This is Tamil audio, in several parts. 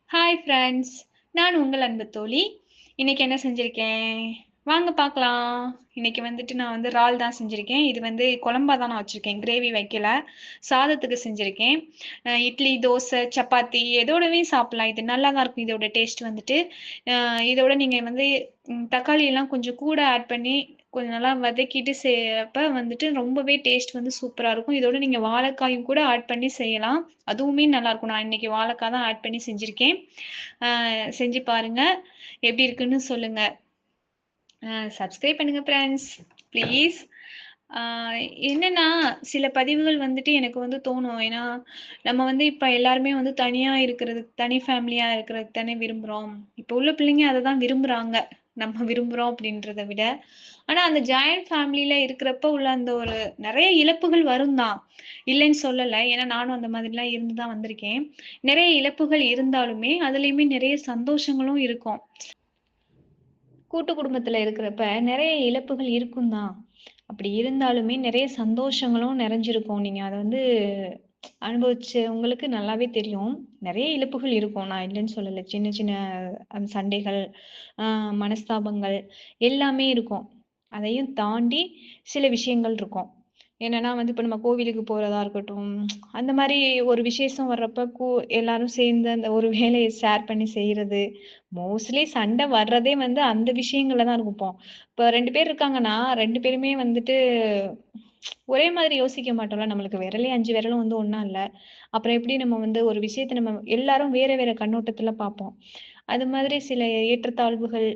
Hi friends. நான் உங்கள் அன்பு தோழி. இன்னைக்கு என்ன செஞ்சிருக்கேன்? வாங்க பார்க்கலாம். இன்னைக்கு வந்துட்டு நான் இறால் தான் செஞ்சிருக்கேன். இது குழம்பா தான் நான் வச்சிருக்கேன். கிரேவி வைக்கல. சாதத்துக்கு செஞ்சிருக்கேன். இட்லி, தோசை, சப்பாத்தி எதோடவே சாப்பிடலாம். இது நல்லா தான் இருக்கும். இதோட டேஸ்ட் வந்துட்டு. இதோட நீங்க தக்காளி எல்லாம் கொஞ்சம் கூட ஆட் பண்ணி கொஞ்சம் நல்லா வதக்கிட்டு செய்யறப்ப வந்துட்டு ரொம்பவே டேஸ்ட் சூப்பரா இருக்கும். இதோட நீங்க வாழைக்காயும் கூட ஆட் பண்ணி செய்யலாம். அதுவுமே நல்லா இருக்கும். நான் இன்னைக்கு வாழைக்காய் தான் ஆட் பண்ணி செஞ்சிருக்கேன். செஞ்சு பாருங்க. எப்படி இருக்குன்னு சொல்லுங்க. சப்ஸ்கிரைப் பண்ணுங்க ஃப்ரெண்ட்ஸ். ப்ளீஸ். ஆ என்னன்னா, சில பதிவுகள் எனக்கு தோணும். ஏன்னா, நம்ம இப்ப எல்லாருமே தனியா இருக்கிறதுக்கு, தனி ஃபேமிலியா இருக்கிறதுக்கு தானே விரும்புறோம். இப்ப உள்ள பிள்ளைங்க அததான் விரும்புறாங்க. நம்ம விரும்புறோம் அப்படின்றத விட. ஆனா, அந்த ஜாயிண்ட் ஃபேமிலில இருக்கிறப்ப உள்ள அந்த ஒரு நெறைய இழப்புகள் வரும் தான். இல்லைன்னு சொல்லல. ஏன்னா, நானும் அந்த மாதிரிலாம் இருந்து தான் வந்திருக்கேன். நெறைய இழப்புகள் இருந்தாலுமே, அதுலயுமே நெறைய சந்தோஷங்களும் இருக்கும். கூட்டு குடும்பத்துல இருக்கிறப்ப நெறைய இழப்புகள் இருக்கும் தான். அப்படி இருந்தாலுமே நெறைய சந்தோஷங்களும் நிறைஞ்சிருக்கும். நீங்க அத அனுபவிச்சவங்களுக்கு நல்லாவே தெரியும். நெறைய இழப்புகள் இருக்கும். நான் இல்லன்னு சொல்லல. சின்ன சின்ன சண்டைகள், அ மனஸ்தாபங்கள் எல்லாமே இருக்கும். அதையும் தாண்டி சில விஷயங்கள் இருக்கும். என்னன்னா இப்ப நம்ம கோவிலுக்கு போறதா இருக்கட்டும், அந்த மாரி ஒரு விசேஷம் வர்றப்ப எல்லாரும் சேர்ந்து அந்த ஒரு வேலைய ஷேர் பண்ணி செய்றது. மோஸ்ட்லி சண்டை வர்றதே அந்த விஷயங்கள்ல தான் இருக்கும். இப்ப 2 பேர் இருக்காங்கன்னா, 2 பேருமே ஒரே மாதிரி யோசிக்க மாட்டோம்ல. நம்மளுக்கு விரலே 5 விரலும் ஒண்ணா இல்ல. அப்புறம் எப்படி நம்ம ஒரு விஷயத்த நம்ம எல்லாரும் வேற வேற கண்ணோட்டத்துல பார்ப்போம். அது மாதிரி சில ஏற்றத்தாழ்வுகள்,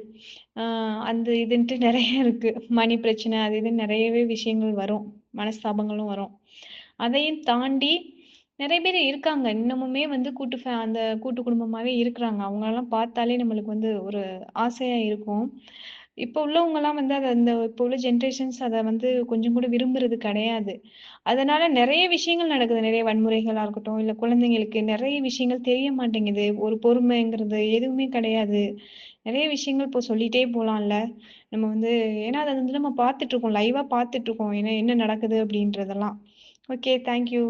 ஆ அந்த இதுன்ட்டு நெறைய இருக்கு. மணி பிரச்சனை அது இதுன்னு நெறையவே விஷயங்கள் வரும். மனஸ்தாபங்களும் வரும். அதையும் தாண்டி நெறைய பேர் இருக்காங்க. இன்னமுமே அந்த கூட்டு குடும்பமாவே இருக்கிறாங்க. அவங்களலாம் பார்த்தாலே நம்மளுக்கு ஒரு ஆசையா இருக்கும். இப்ப உள்ளவங்கலாம் அத அந்த இப்ப உள்ள ஜெனரேஷன்ஸ் அத கொஞ்சம் கூட விரும்புறது கிடையாது. அதனால நெறைய விஷயங்கள் நடக்குது. நெறைய வன்முறைகளா இருக்கட்டும், இல்ல குழந்தைங்களுக்கு நெறைய விஷயங்கள் தெரிய மாட்டேங்குது. ஒரு பொறுமைங்கிறது எதுவுமே கிடையாது. நெறைய விஷயங்கள் இப்போ சொல்லிட்டே போலாம்ல. நம்ம ஏன்னா அத நம்ம பார்த்துட்டுருக்கோம். லைவா பார்த்துட்டுருக்கோம். ஏன்னா என்ன நடக்குது அப்படின்றதெல்லாம். ஓகே. Thank you.